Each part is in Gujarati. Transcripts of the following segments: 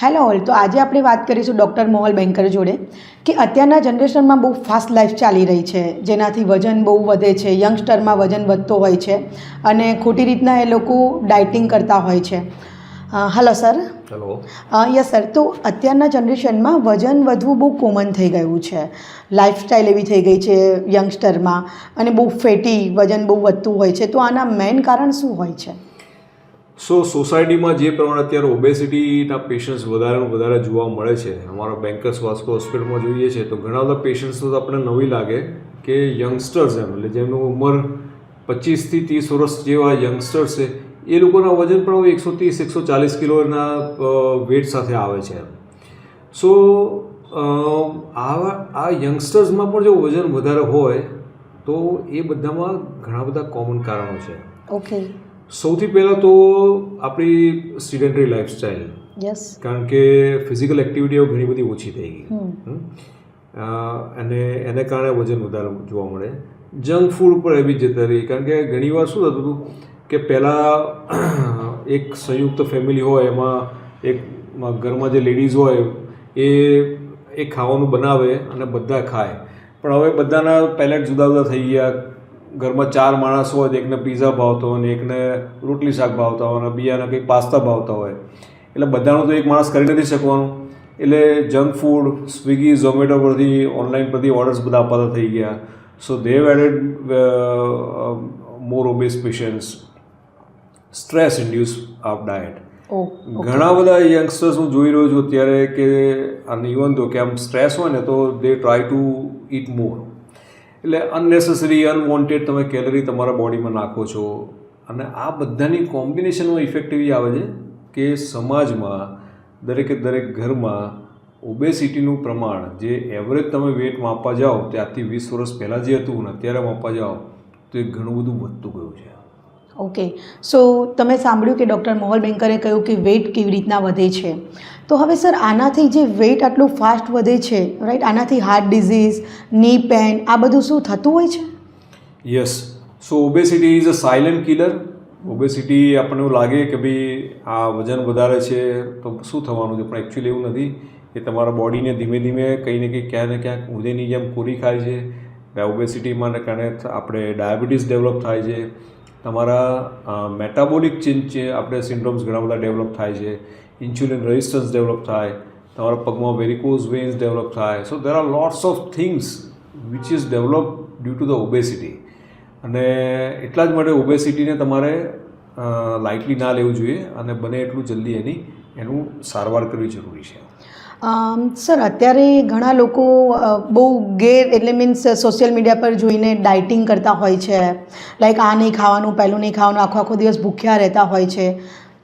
હેલો ઓલ, તો આજે આપણે વાત કરીશું ડૉક્ટર મોહલ બેન્કર જોડે કે અત્યારના જનરેશનમાં બહુ ફાસ્ટ લાઈફ ચાલી રહી છે, જેનાથી વજન બહુ વધે છે, યંગસ્ટરમાં વજન વધતો હોય છે અને ખોટી રીતના એ લોકો ડાયટિંગ કરતા હોય છે. Hello sir. Hello. Yes sir. તો અત્યારના જનરેશનમાં વજન વધવું બહુ કોમન થઈ ગયું છે, લાઈફસ્ટાઈલ એવી થઈ ગઈ છે યંગસ્ટરમાં, અને બહુ ફેટી વજન બહુ વધતું હોય છે. તો આના મેઇન કારણ શું હોય છે? સોસાયટીમાં જે પ્રમાણે અત્યારે ઓબેસિટીના પેશન્ટ્સ વધારે જોવા મળે છે, અમારા બેન્કર્સ વાસ્કો હોસ્પિટલમાં જોઈએ છે તો ઘણા બધા પેશન્ટ્સ તો આપણને નવી લાગે કે યંગસ્ટર્સ એટલે જેમનું ઉંમર 25થી 30 વર્ષ જેવા યંગસ્ટર્સ છે, એ લોકોના વજન પણ 130-140 કિલોના વેટ સાથે આવે છે. આ યંગસ્ટર્સમાં પણ જો વજન વધારે હોય તો એ બધામાં ઘણા બધા કોમન કારણો છે. ઓકે. સૌથી પહેલાં તો આપણી સિડેન્ટરી લાઈફસ્ટાઈલ, યસ, કારણ કે ફિઝિકલ એક્ટિવિટીઓ ઘણી બધી ઓછી થઈ ગઈ અને એને કારણે વજન વધારે જોવા મળે. જંક ફૂડ પર એવી જતા રહી, કારણ કે ઘણીવાર શું થતું હતું કે પહેલાં એક સંયુક્ત ફેમિલી હોય, એમાં એક ઘરમાં જે લેડીઝ હોય એ ખાવાનું બનાવે અને બધા ખાય, પણ હવે બધાના પેલેટ જુદા જુદા થઈ ગયા. ઘરમાં 4 માણસ હોય તો એકને પીઝા ભાવતો હોય, એકને રોટલી શાક ભાવતા હોય, અને બીજાને કંઈક પાસ્તા ભાવતા હોય, એટલે બધાનું તો એક માણસ કરી નથી શકવાનું. એટલે જંક ફૂડ સ્વિગી ઝોમેટો પરથી ઓનલાઈન પરથી ઓર્ડર્સ બધા અપાતા થઈ ગયા. So they have added more obese patients. Stress induce of diet. ઘણા બધા યંગસ્ટર્સ હું જોઈ રહ્યો છું અત્યારે કે અને ઇવન તો કે આમ સ્ટ્રેસ હોય ને તો દે ટ્રાય ટુ ઇટ મોર, એટલે અનનેસેસરી અનવોન્ટેડ તમે કેલરી તમારા બોડીમાં નાખો છો. અને આ બધાની કોમ્બિનેશનમાં ઇફેક્ટ એવી આવે છે કે સમાજમાં દરેકે દરેક ઘરમાં ઓબેસિટીનું પ્રમાણ, જે એવરેજ તમે વેટ માપવા જાઓ તે આજથી 20 વર્ષ પહેલાં જે હતું ને અત્યારે માપવા જાઓ તો એ ઘણું બધું વધતું ગયું છે. ઓકે. સો તમે સાંભળ્યું કે ડૉક્ટર મોહલ બેન્કરે કહ્યું કે વેટ કેવી રીતના વધે છે. તો હવે સર, આનાથી જે વેટ આટલું ફાસ્ટ વધે છે, રાઈટ, આનાથી હાર્ટ ડિઝીઝ, ની પેન, આ બધું શું થતું હોય છે? Yes. So obesity is a silent killer. Obesity આપણને એવું લાગે કે ભાઈ આ વજન વધારે છે તો શું થવાનું છે, પણ એકચ્યુઅલી એવું નથી. એ તમારા બોડીને ધીમે ધીમે કંઈ ને કંઈ ક્યાંક ને ક્યાંક ઊંધેની જેમ પૂરી ખાય છે. ઓબેસિટીમાં કારણે આપણે ડાયાબિટીસ ડેવલપ થાય છે, તમારા મેટાબોલિક ચેન્જ છે, આપણે સિન્ડ્રોમ્સ ઘણા બધા ડેવલપ થાય છે, ઇન્સ્યુલિન રેઝિસ્ટન્સ ડેવલપ થાય, તમારા પગમાં વેરિકોઝ વેન્સ ડેવલપ થાય. So there are lots of things which is develop due to the obesity. અને એટલા જ માટે ઓબેસિટીને તમારે લાઇટલી ના લેવું જોઈએ અને બને એટલું જલ્દી એનું સારવાર કરવી જરૂરી છે. સર, અત્યારે ઘણા લોકો બહુ એટલે મીન્સ સોશિયલ મીડિયા પર જોઈને ડાયટિંગ કરતા હોય છે, લાઈક આ નહીં ખાવાનું, પહેલું નહીં ખાવાનું, આખો દિવસ ભૂખ્યા રહેતા હોય છે.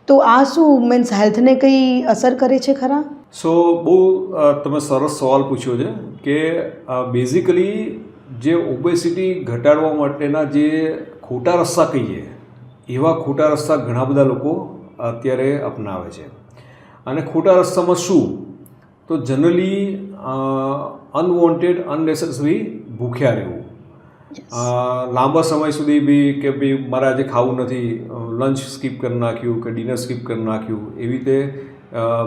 તો આ શું મીન્સ હેલ્થને કંઈ અસર કરે છે ખરા? સો બહુ તમે સરસ સવાલ પૂછ્યો છે કે બેઝિકલી જે ઓબેસિટી ઘટાડવા માટેના જે ખોટા રસ્તા કહીએ, એવા ખોટા રસ્તા ઘણા બધા લોકો અત્યારે અપનાવે છે. અને ખોટા રસ્તામાં શું, તો જનરલી અનવોન્ટેડ અનનેસેસરી ભૂખ્યા રહેવું, લાંબા સમય સુધી બી કે ભાઈ મારે આજે ખાવું નથી, લંચ સ્કીપ કરી નાખ્યું કે ડિનર સ્કીપ કરી નાખ્યું, એવી રીતે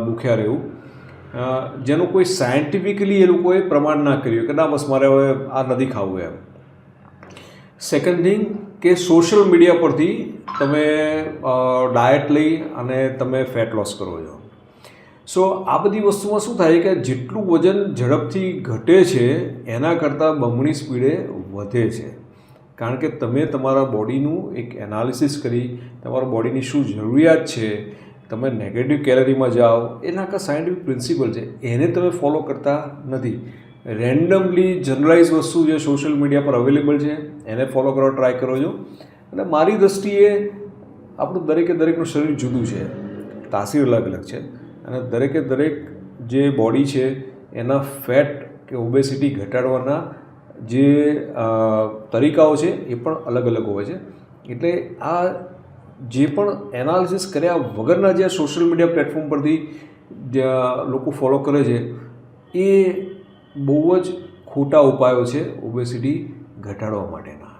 ભૂખ્યા રહેવું, જેનું કોઈ સાયન્ટિફિકલી એ લોકોએ પ્રમાણ ના કર્યું કે ના બસ મારે હવે આ નથી ખાવું એમ. સેકન્ડ થિંગ કે સોશિયલ મીડિયા પરથી તમે ડાયટ લઈ અને તમે ફેટ લોસ કરો છો. સો આ બધી વસ્તુમાં શું થાય કે જેટલું વજન ઝડપથી ઘટે છે એના કરતાં બમણી સ્પીડે વધે છે, કારણ કે તમે તમારા બોડીનું એક એનાલિસિસ કરી તમારા બોડીની શું જરૂરિયાત છે, તમે નેગેટિવ કેલરીમાં જાઓ, એના આખા સાયન્ટિફિક પ્રિન્સિપલ છે, એને તમે ફોલો કરતા નથી. રેન્ડમલી જનરલાઇઝ વસ્તુ જે સોશિયલ મીડિયા પર અવેલેબલ છે એને ફોલો કરવા ટ્રાય કરો છો. અને મારી દૃષ્ટિએ આપણું દરેકનું શરીર જુદું છે, તાસીર અલગ અલગ છે, અને દરેક જે બોડી છે એના ફેટ કે ઓબેસિટી ઘટાડવાના જે તરીકાઓ છે એ પણ અલગ અલગ હોય છે. એટલે આ જે પણ એનાલિસિસ કર્યા વગરના જે સોશિયલ મીડિયા પ્લેટફોર્મ પરથી લોકો ફોલો કરે છે એ બહુ જ ખોટા ઉપાયો છે ઓબેસિટી ઘટાડવા માટેના.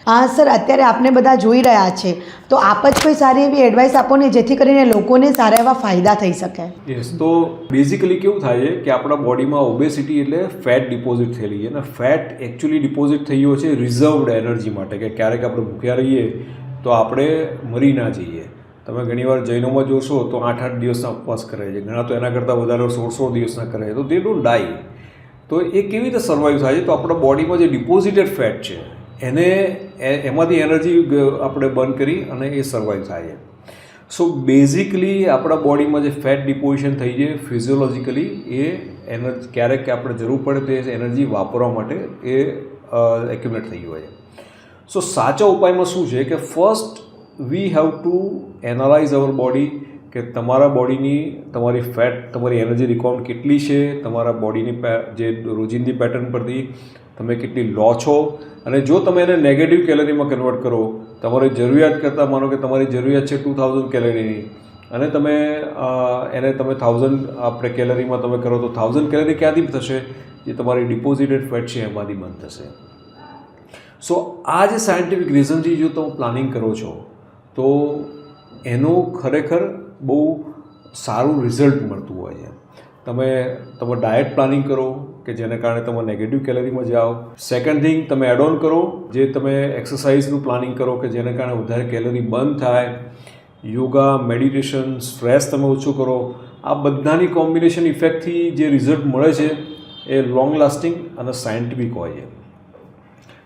સર અત્યારે આપને બધા જોઈ રહ્યા છે તો આપ જ કોઈ સારી એવી એડવાઇસ આપો ને જેથી કરીને લોકોને સારા એવા ફાયદા થઈ શકે. યસ, તો બેઝિકલી કેવું થાય છે કે આપણા બોડીમાં ઓબેસિટી એટલે ફેટ ડિપોઝિટ થયેલી છે અને ફેટ એકચ્યુઅલી ડિપોઝિટ થઈ ગયો છે રિઝર્વડ એનર્જી માટે, કે ક્યારેક આપણે ભૂખ્યા રહીએ તો આપણે મરી ના જઈએ. તમે ઘણીવાર જૈનોમાં જોશો તો 8-8 દિવસના ઉપવાસ કરે છે, ઘણા તો એના કરતાં વધારે 16 દિવસના કરે છે, તો દે ડોન્ટ ડાઈ. તો એ કેવી રીતે સર્વાઈવ થાય છે? તો આપણા બોડીમાં જે ડિપોઝિટેડ ફેટ છે એને એમાંથી એનર્જી આપણે બર્ન કરી અને એ સર્વાઈવ થાય છે. સો બેઝિકલી આપણા બોડીમાં જે ફેટ ડિપોઝિશન થઈ જાય ફિઝિયોલોજીકલી એ એનર્જી ક્યારેક આપણે જરૂર પડે તો એ એનર્જી વાપરવા માટે એ એક્યુમ્યુલેટ થઈ હોય છે. સો સાચો ઉપાયમાં શું છે કે first we have to analyse hour body, કે તમારા બોડીની તમારી ફેટ તમારી એનર્જી રિક્વાયરમેન્ટ કેટલી છે, તમારા બોડીની જે રોજિંદી પેટર્ન પરથી તમે કેટલી લો છો, અને જો તમે એને નેગેટિવ કેલરીમાં કન્વર્ટ કરો, તમારી જરૂરિયાત કરતાં માનો કે તમારી જરૂરિયાત છે 2000 કેલરીની અને તમે એને તમે 1000 આપણે કેલરીમાં તમે કરો તો 1000 કેલરી ક્યાંથી થશે? જે તમારી ડિપોઝિટેડ ફેટ છે એમાંથી બંધ થશે. સો આ જે સાયન્ટિફિક રીઝનથી જો તમે પ્લાનિંગ કરો છો તો એનું ખરેખર બહુ સારું રિઝલ્ટ મળતું હોય છે. તમે ડાયટ પ્લાનિંગ કરો કે જેને કારણે તમે નેગેટિવ કેલરીમાં જાઓ. સેકન્ડ થિંગ, તમે એડ ઓન કરો જે તમે એક્સરસાઇઝનું પ્લાનિંગ કરો કે જેને કારણે વધારે કેલરી બર્ન થાય. યોગા, મેડિટેશન, સ્ટ્રેસ તમે ઓછું કરો. આ બધાની કોમ્બિનેશન ઇફેક્ટથી જે રિઝલ્ટ મળે છે એ લોંગ લાસ્ટિંગ અને સાયન્ટિફિક હોય છે.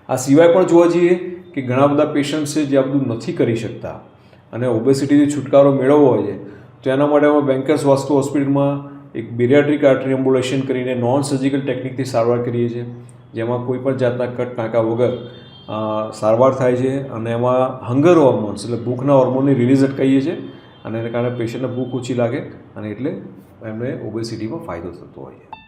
આ સિવાય પણ જોવા જઈએ કે ઘણા બધા પેશન્ટ છે જે આ બધું નથી કરી શકતા અને ઓબેસિટીથી છુટકારો મેળવવો હોય છે, તો એના માટે અમે બેન્કર્સ વાસ્તુ હોસ્પિટલમાં એક બેરિયાટ્રિક આર્ટરી એમ્બ્યુલેશન કરીને નોન સર્જિકલ ટેકનિકથી સારવાર કરીએ છીએ, જેમાં કોઈ પણ જાતના કટ ટાંકા વગર સારવાર થાય છે અને એમાં હંગર હોર્મોન્સ એટલે ભૂખના હોર્મોનની રિલીઝ અટકાવીએ છીએ અને એને કારણે પેશન્ટને ભૂખ ઓછી લાગે અને એટલે એમને ઓબેસિટીમાં ફાયદો થતો હોય છે.